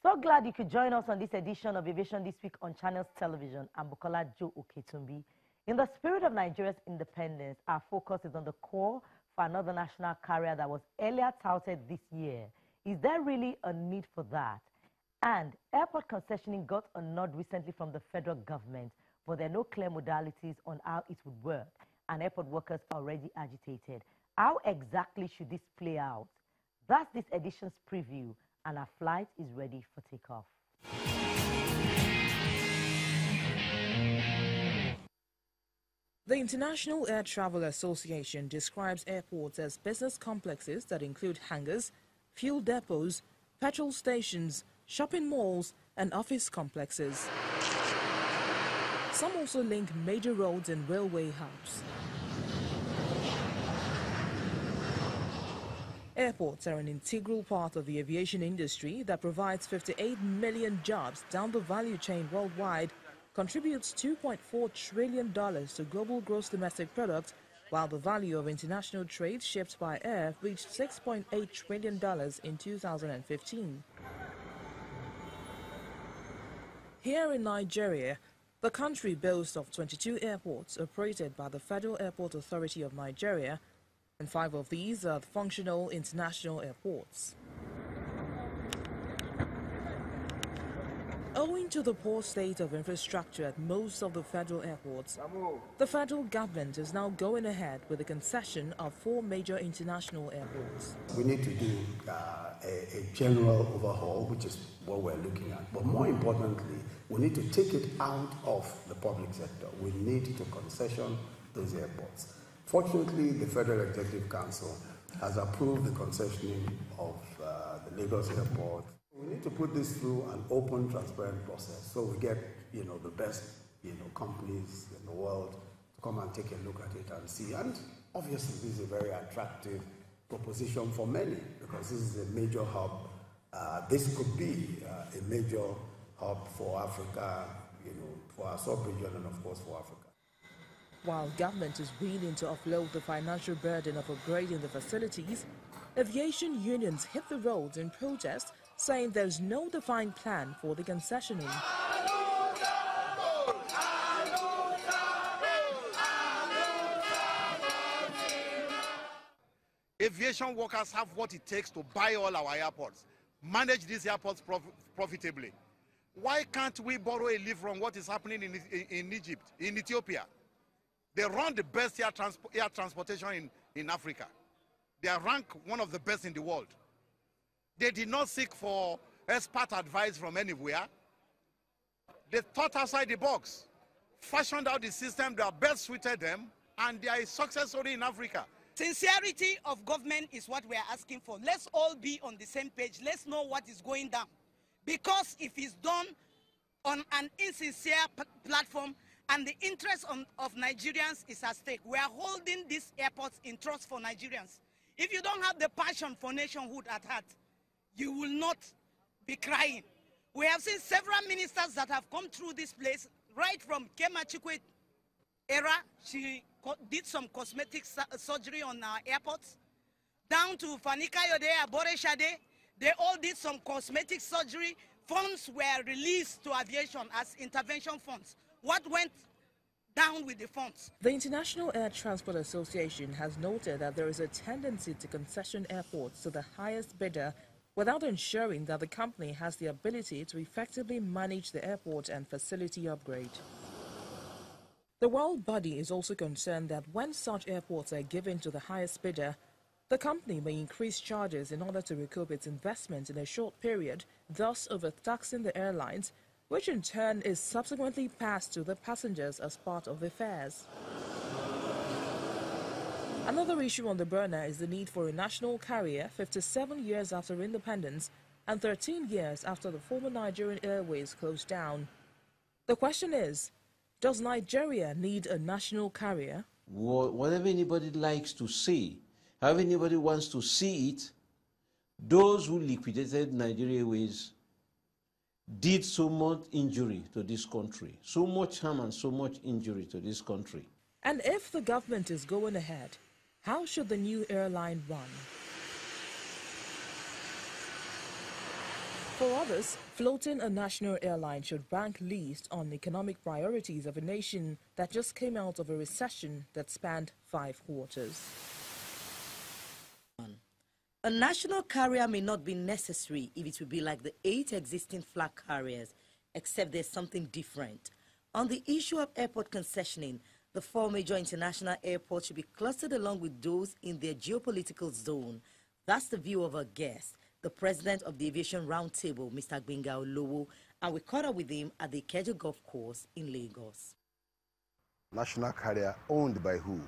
So glad you could join us on this edition of Aviation This Week on Channels Television. I'm Bukola Joe Oketumbi. In the spirit of Nigeria's independence, our focus is on the call for another national carrier that was earlier touted this year. Is there really a need for that? And airport concessioning got a nod recently from the federal government, but there are no clear modalities on how it would work, and airport workers are already agitated. How exactly should this play out? That's this edition's preview, and our flight is ready for takeoff. The International Air Travel Association describes airports as business complexes that include hangars, fuel depots, petrol stations, shopping malls, and office complexes. Some also link major roads and railway hubs. Airports are an integral part of the aviation industry that provides 58 million jobs down the value chain worldwide, contributes $2.4 trillion to global gross domestic product, while the value of international trade shipped by air reached $6.8 trillion in 2015. Here in Nigeria, the country boasts of 22 airports operated by the Federal Airport Authority of Nigeria, and 5 of these are functional international airports. Owing to the poor state of infrastructure at most of the federal airports, the federal government is now going ahead with the concession of 4 major international airports. We need to do a general overhaul, which is what we're looking at. But more importantly, we need to take it out of the public sector. We need to concession those airports. Fortunately, the Federal Executive Council has approved the concessioning of the Lagos Airport. We need to put this through an open, transparent process so we get, the best, companies in the world to come and take a look at it and see. And obviously, this is a very attractive proposition for many because this is a major hub. This could be a major hub for Africa, for our sub-region and, of course, for Africa. While government is willing to offload the financial burden of upgrading the facilities, aviation unions hit the roads in protest, saying there's no defined plan for the concessioning. Aviation workers have what it takes to buy all our airports, manage these airports profitably. Why can't we borrow a leaf from what is happening in Egypt, in Ethiopia? They run the best air transportation in Africa. They are ranked one of the best in the world. They did not seek for expert advice from anywhere. They thought outside the box, fashioned out the system that best suited them, and they are a success story in Africa. Sincerity of government is what we are asking for. Let's all be on the same page. Let's know what is going down. Because if it's done on an insincere platform, and the interest of Nigerians is at stake. We are holding these airports in trust for Nigerians. If you don't have the passion for nationhood at heart, you will not be crying. We have seen several ministers that have come through this place, right from Kema Chikwe era, she did some cosmetic surgery on our airports, down to Fanika Yode, Abore Shade, they all did some cosmetic surgery. Funds were released to aviation as intervention funds. What went down with the funds? The International Air Transport Association has noted that there is a tendency to concession airports to the highest bidder without ensuring that the company has the ability to effectively manage the airport and facility upgrade. The world body is also concerned that when such airports are given to the highest bidder, the company may increase charges in order to recoup its investment in a short period, thus overtaxing the airlines, which in turn is subsequently passed to the passengers as part of the fares. Another issue on the burner is the need for a national carrier 57 years after independence and 13 years after the former Nigerian Airways closed down. The question is, does Nigeria need a national carrier? Whatever anybody likes to say, however anybody wants to see it, those who liquidated Nigeria Airways did so much injury to this country, so much harm and so much injury to this country. And if the government is going ahead, how should the new airline run? For others, floating a national airline should bank least on economic priorities of a nation that just came out of a recession that spanned 5 quarters. A national carrier may not be necessary if it will be like the 8 existing flag carriers, except there's something different. On the issue of airport concessioning, the 4 major international airports should be clustered along with those in their geopolitical zone. That's the view of our guest, the president of the Aviation Roundtable, Mr. Gbenga Olowo, and we caught up with him at the Ikeja Golf Course in Lagos. National carrier owned by who?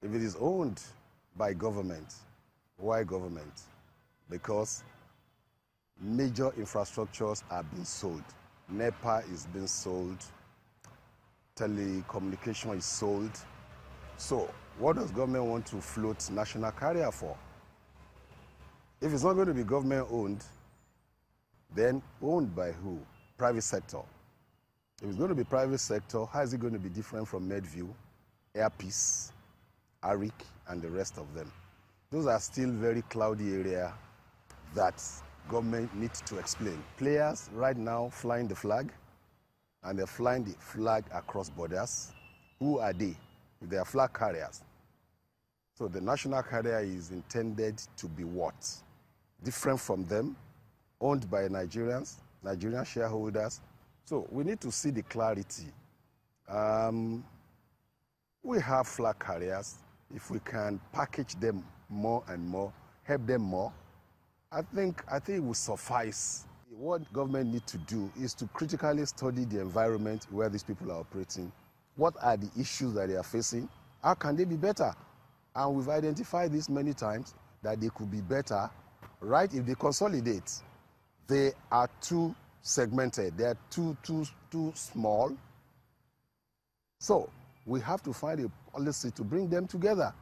If it is owned by government, why government? Because major infrastructures are being sold. NEPA is being sold, telecommunication is sold. So what does government want to float national carrier for? If it's not going to be government owned, then owned by who? Private sector. If it's going to be private sector, how is it going to be different from Medview, Airpeace, Arik, and the rest of them? Those are still very cloudy area that government needs to explain. Players right now flying the flag, and they're flying the flag across borders. Who are they? If they are flag carriers. So the national carrier is intended to be what? Different from them, owned by Nigerians, Nigerian shareholders. So we need to see the clarity. We have flag carriers. If we can package them more and more, help them more, I think it will suffice. What government needs to do is to critically study the environment where these people are operating. What are the issues that they are facing? How can they be better? And we've identified this many times that they could be better, right? If they consolidate, they are too segmented. They are too small. So we have to find a policy to bring them together.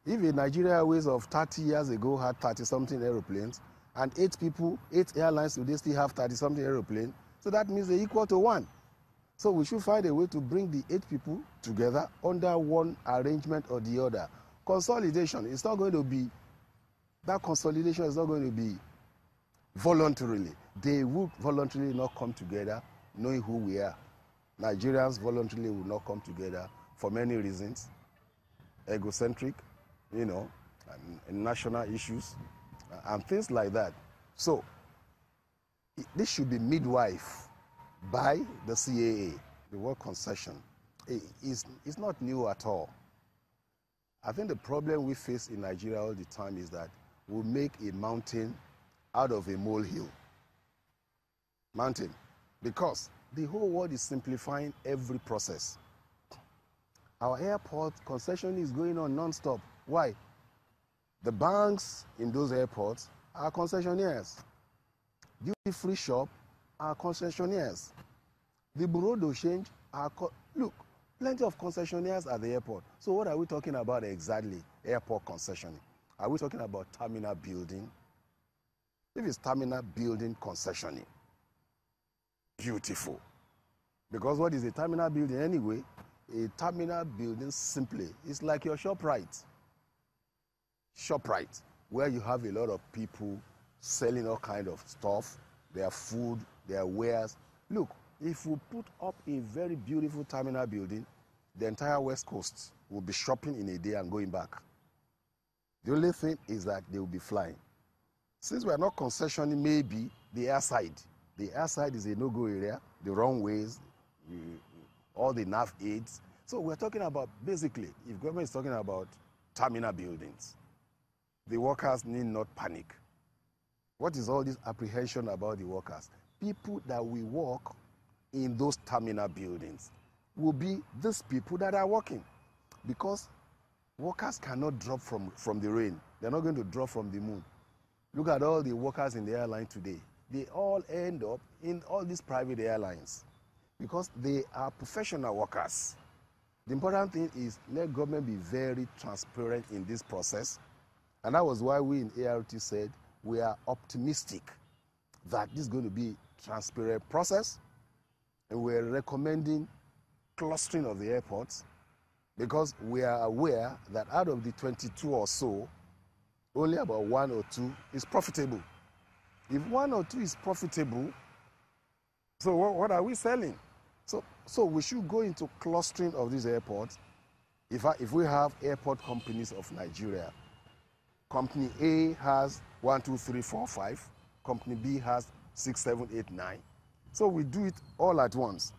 If a Nigeria Airways of 30 years ago had 30-something aeroplanes, and 8 airlines today still have 30-something aeroplanes, so that means they're equal to 1. So we should find a way to bring the 8 people together under one arrangement or the other. Consolidation is not going to be, that consolidation is not going to be voluntarily. They would voluntarily not come together knowing who we are. Nigerians voluntarily will not come together for many reasons. Egocentric, and national issues, and things like that. So this should be midwife by the CAA. The word concession is not new at all. I think the problem we face in Nigeria all the time is that we make a mountain out of a molehill. Mountain. Because the whole world is simplifying every process. Our airport concession is going on non-stop. Why? The banks in those airports are concessionaires. Duty-free shop are concessionaires. The bureau de change are... Look, plenty of concessionaires at the airport. So what are we talking about exactly? Airport concessioning. Are we talking about terminal building? If it's terminal building concessioning, beautiful. Because what is a terminal building anyway? A terminal building simply is like your ShopRite. ShopRite, where you have a lot of people selling all kind of stuff, their food, their wares. Look, if we put up a very beautiful terminal building, the entire West Coast will be shopping in a day and going back. The only thing is that they will be flying. Since we are not concessioning maybe the airside. The airside is a no-go area, the runways, all the nav aids. So we're talking about, basically, if government is talking about terminal buildings, the workers need not panic. What is all this apprehension about the workers? People that will work in those terminal buildings will be these people that are working. Because workers cannot drop from the rain. They're not going to drop from the moon. Look at all the workers in the airline today. They all end up in all these private airlines because they are professional workers. The important thing is let government be very transparent in this process. And that was why we in ART said we are optimistic that this is going to be a transparent process. And we're recommending clustering of the airports because we are aware that out of the 22 or so, only about 1 or 2 is profitable. If one or two is profitable, so what are we selling? So we should go into clustering of these airports. If we have airport companies of Nigeria, Company A has 1, 2, 3, 4, 5. Company B has 6, 7, 8, 9. So we do it all at once.